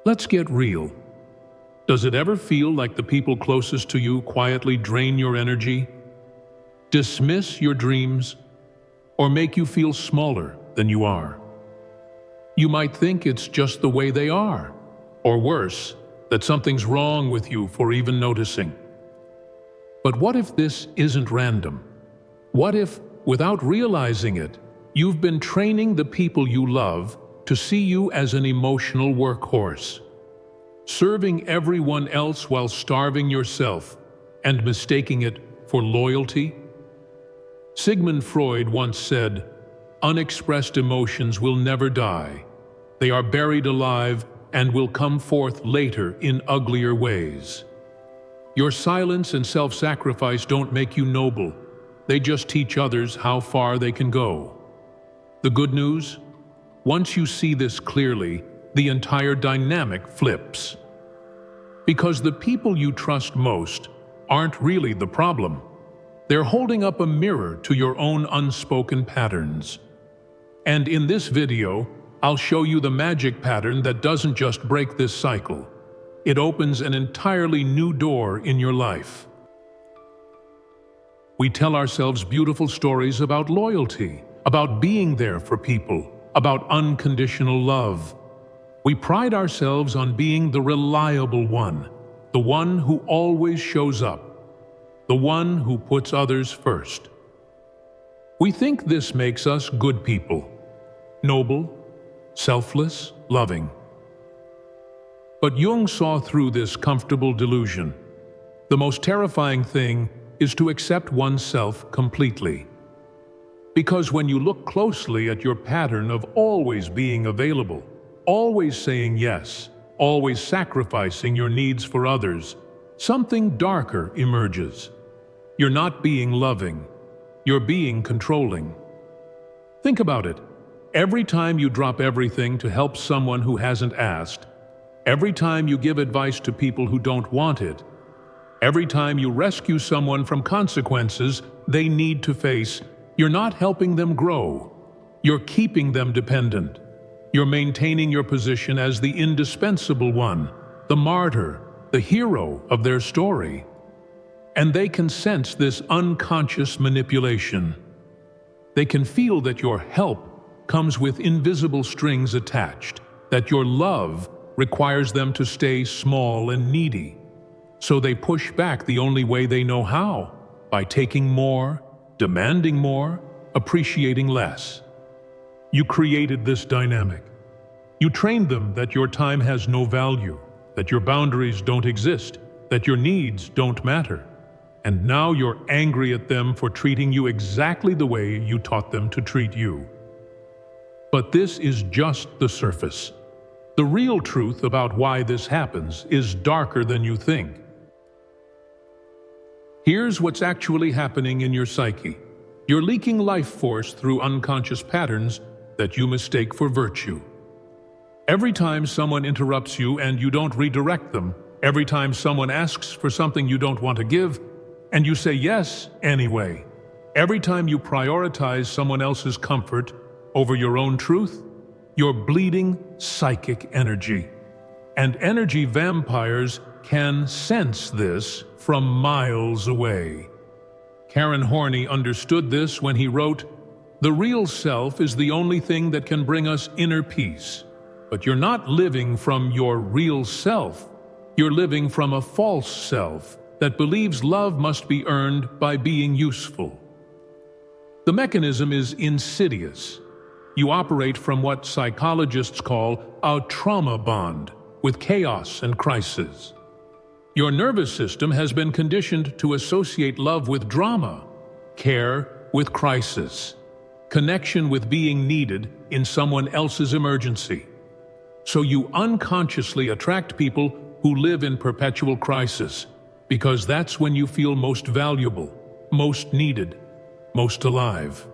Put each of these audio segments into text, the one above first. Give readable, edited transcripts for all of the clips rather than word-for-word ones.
Let's get real. Does it ever feel like the people closest to you quietly drain your energy, dismiss your dreams, or make you feel smaller than you are? You might think it's just the way they are, or worse, that something's wrong with you for even noticing. But what if this isn't random? What if, without realizing it, you've been training the people you love to see you as an emotional workhorse, serving everyone else while starving yourself and mistaking it for loyalty? Sigmund Freud once said, "Unexpressed emotions will never die. They are buried alive and will come forth later in uglier ways." Your silence and self-sacrifice don't make you noble. They just teach others how far they can go. The good news? Once you see this clearly, the entire dynamic flips. Because the people you trust most aren't really the problem. They're holding up a mirror to your own unspoken patterns. And in this video, I'll show you the magic pattern that doesn't just break this cycle. It opens an entirely new door in your life. We tell ourselves beautiful stories about loyalty, about being there for people, about unconditional love. We pride ourselves on being the reliable one, the one who always shows up, the one who puts others first. We think this makes us good people, noble, selfless, loving. But Jung saw through this comfortable delusion. The most terrifying thing is to accept oneself completely. Because when you look closely at your pattern of always being available, always saying yes, always sacrificing your needs for others, something darker emerges. You're not being loving, you're being controlling. Think about it. Every time you drop everything to help someone who hasn't asked, every time you give advice to people who don't want it, every time you rescue someone from consequences they need to face, you're not helping them grow. You're keeping them dependent. You're maintaining your position as the indispensable one, the martyr, the hero of their story. And they can sense this unconscious manipulation. They can feel that your help comes with invisible strings attached, that your love requires them to stay small and needy. So they push back the only way they know how, by taking more, demanding more, appreciating less. You created this dynamic. You trained them that your time has no value, that your boundaries don't exist, that your needs don't matter. And now you're angry at them for treating you exactly the way you taught them to treat you. But this is just the surface. The real truth about why this happens is darker than you think. Here's what's actually happening in your psyche. You're leaking life force through unconscious patterns that you mistake for virtue. Every time someone interrupts you and you don't redirect them, every time someone asks for something you don't want to give, and you say yes anyway, every time you prioritize someone else's comfort over your own truth, you're bleeding psychic energy. And energy vampires can sense this from miles away. Karen Horney understood this when he wrote, "The real self is the only thing that can bring us inner peace. But you're not living from your real self. You're living from a false self that believes love must be earned by being useful." The mechanism is insidious. You operate from what psychologists call a trauma bond with chaos and crisis. Your nervous system has been conditioned to associate love with drama, care with crisis, connection with being needed in someone else's emergency. So you unconsciously attract people who live in perpetual crisis, because that's when you feel most valuable, most needed, most alive.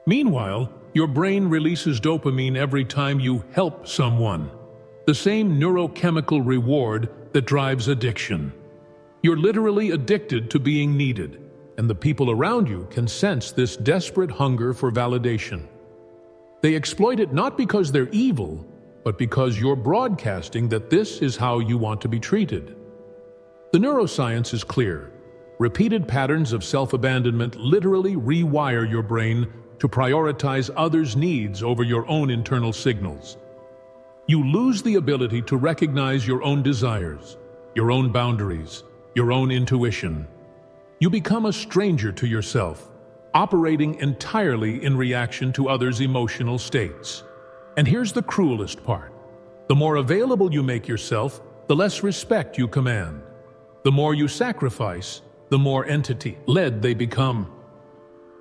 Meanwhile, your brain releases dopamine every time you help someone, the same neurochemical reward that drives addiction. You're literally addicted to being needed, and the people around you can sense this desperate hunger for validation. They exploit it not because they're evil, but because you're broadcasting that this is how you want to be treated. The neuroscience is clear. Repeated patterns of self-abandonment literally rewire your brain to prioritize others' needs over your own internal signals. You lose the ability to recognize your own desires, your own boundaries, your own intuition. You become a stranger to yourself, operating entirely in reaction to others' emotional states. And here's the cruelest part. The more available you make yourself, the less respect you command. The more you sacrifice, the more entity-led they become.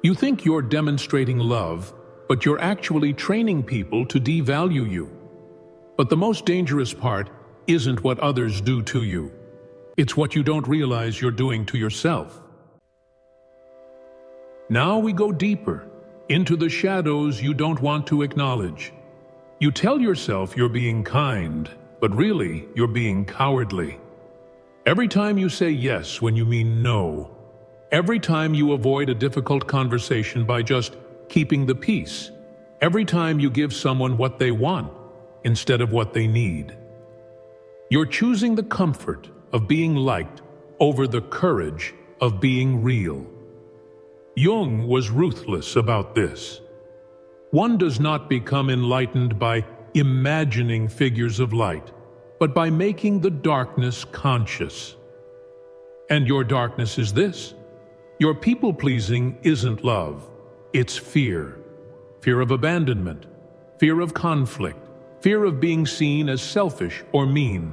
You think you're demonstrating love, but you're actually training people to devalue you. But the most dangerous part isn't what others do to you. It's what you don't realize you're doing to yourself. Now we go deeper, into the shadows you don't want to acknowledge. You tell yourself you're being kind, but really you're being cowardly. Every time you say yes when you mean no. Every time you avoid a difficult conversation by just keeping the peace. Every time you give someone what they want instead of what they need. You're choosing the comfort of being liked over the courage of being real. Jung was ruthless about this. One does not become enlightened by imagining figures of light, but by making the darkness conscious. And your darkness is this. Your people-pleasing isn't love, it's fear. Fear of abandonment, fear of conflict, fear of being seen as selfish or mean.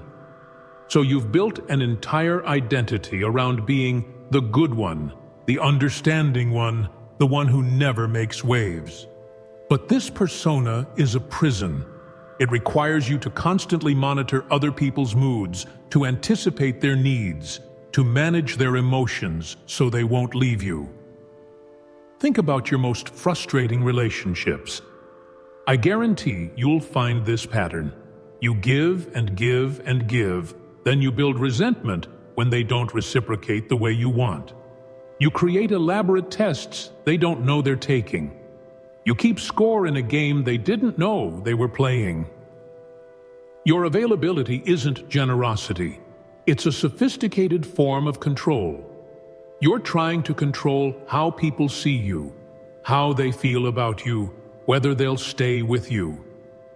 So you've built an entire identity around being the good one, the understanding one, the one who never makes waves. But this persona is a prison. It requires you to constantly monitor other people's moods, to anticipate their needs, to manage their emotions so they won't leave you. Think about your most frustrating relationships. I guarantee you'll find this pattern. You give and give and give, then you build resentment when they don't reciprocate the way you want. You create elaborate tests they don't know they're taking. You keep score in a game they didn't know they were playing. Your availability isn't generosity. It's a sophisticated form of control. You're trying to control how people see you, how they feel about you, whether they'll stay with you.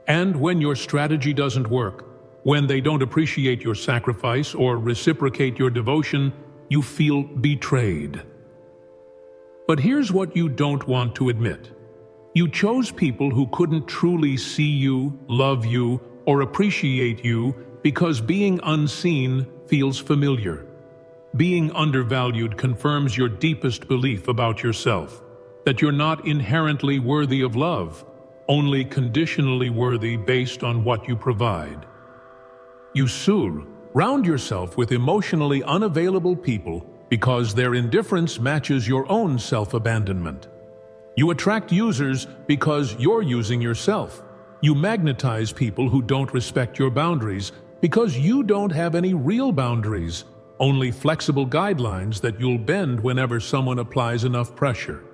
And when your strategy doesn't work, when they don't appreciate your sacrifice or reciprocate your devotion, you feel betrayed. But here's what you don't want to admit. You chose people who couldn't truly see you, love you, or appreciate you because being unseen feels familiar. Being undervalued confirms your deepest belief about yourself, that you're not inherently worthy of love, only conditionally worthy based on what you provide. You surround yourself with emotionally unavailable people because their indifference matches your own self-abandonment. You attract users because you're using yourself. You magnetize people who don't respect your boundaries because you don't have any real boundaries, only flexible guidelines that you'll bend whenever someone applies enough pressure.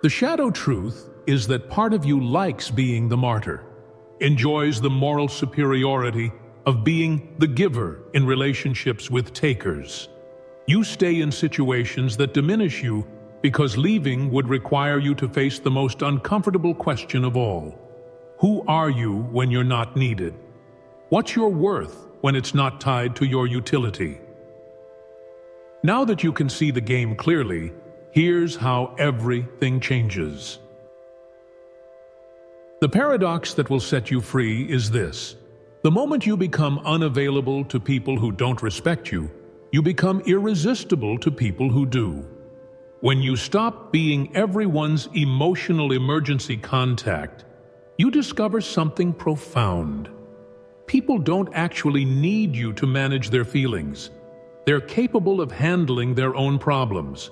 The shadow truth is that part of you likes being the martyr, enjoys the moral superiority of being the giver in relationships with takers. You stay in situations that diminish you because leaving would require you to face the most uncomfortable question of all. Who are you when you're not needed? What's your worth when it's not tied to your utility? Now that you can see the game clearly, here's how everything changes. The paradox that will set you free is this. The moment you become unavailable to people who don't respect you, you become irresistible to people who do. When you stop being everyone's emotional emergency contact, you discover something profound. People don't actually need you to manage their feelings. They're capable of handling their own problems.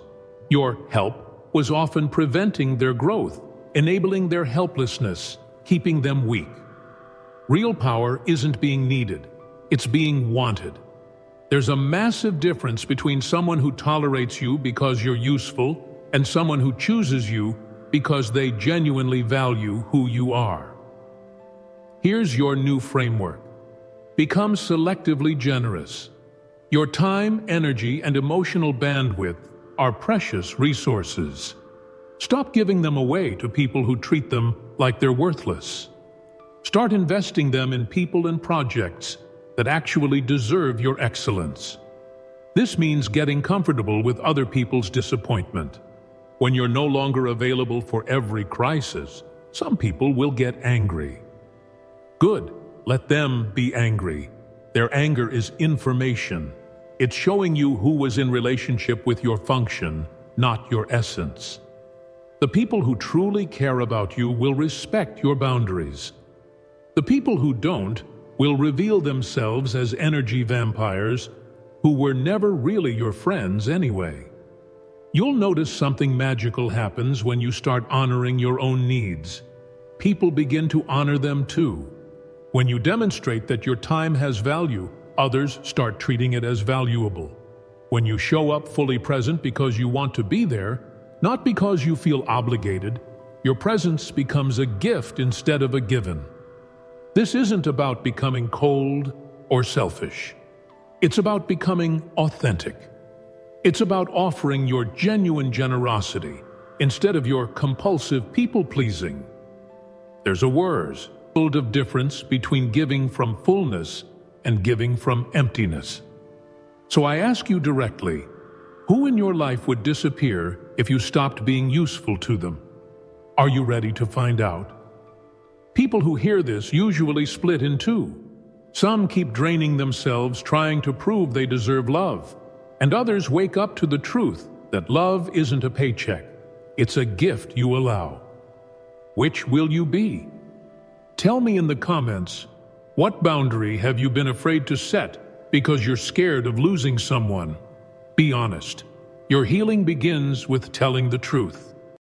Your help was often preventing their growth, enabling their helplessness, keeping them weak. Real power isn't being needed, it's being wanted. There's a massive difference between someone who tolerates you because you're useful and someone who chooses you because they genuinely value who you are. Here's your new framework. Become selectively generous. Your time, energy, and emotional bandwidth are precious resources. Stop giving them away to people who treat them like they're worthless. Start investing them in people and projects that actually deserve your excellence. This means getting comfortable with other people's disappointment. When you're no longer available for every crisis, some people will get angry. Good, let them be angry. Their anger is information. It's showing you who was in relationship with your function, not your essence. The people who truly care about you will respect your boundaries. The people who don't will reveal themselves as energy vampires who were never really your friends anyway. You'll notice something magical happens when you start honoring your own needs. People begin to honor them too. When you demonstrate that your time has value, others start treating it as valuable. When you show up fully present because you want to be there, not because you feel obligated, your presence becomes a gift instead of a given. This isn't about becoming cold or selfish. It's about becoming authentic. It's about offering your genuine generosity instead of your compulsive people-pleasing. There's a world of difference between giving from fullness and giving from emptiness. So I ask you directly, who in your life would disappear if you stopped being useful to them? Are you ready to find out? People who hear this usually split in two. Some keep draining themselves trying to prove they deserve love, and others wake up to the truth that love isn't a paycheck. It's a gift you allow. Which will you be? Tell me in the comments, what boundary have you been afraid to set because you're scared of losing someone? Be honest. Your healing begins with telling the truth.